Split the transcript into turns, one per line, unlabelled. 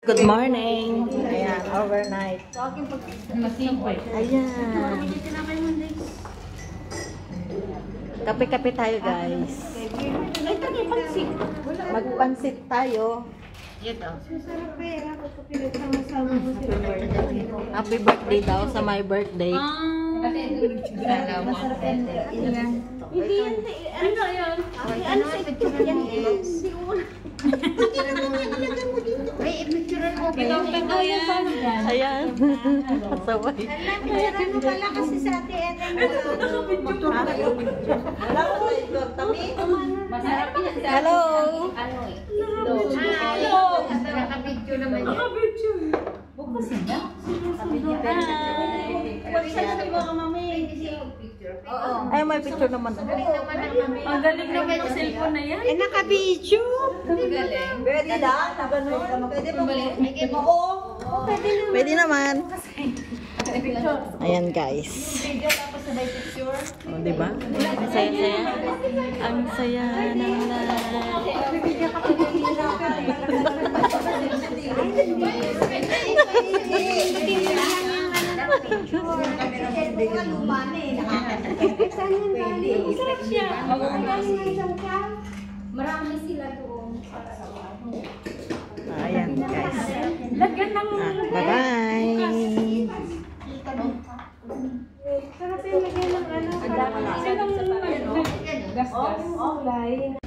Good morning. Ayan, overnight. Ayan. Kape-kape tayo, guys. Magpansit tayo. Happy birthday daw sa my birthday.
Hindi yan. Ano yan? Ano sa ito yan? Ay, i-picturean mo. Ikaw yan.
Ayan. Pasaway.
Picturean mo pala kasi sa ate Eden. Masarap yan.
Hello.
Hello. Nakabidyo naman yan. Nakabidyo. Bukas na. Pagsasabi mo ka, mami.
Ay, may picture naman.
Ang galing naman yung cellphone na yan.
Eh, naka-video.
Pwede na? Pwede mo.
Pwede naman. Ayan, guys. O, diba? Ang saya-saya. Ang saya ng
Marami sila doon.
Ayan, guys.
Lagyan ng...
Bye-bye.
Sarap yung lagyan ng ano. Gas-gas.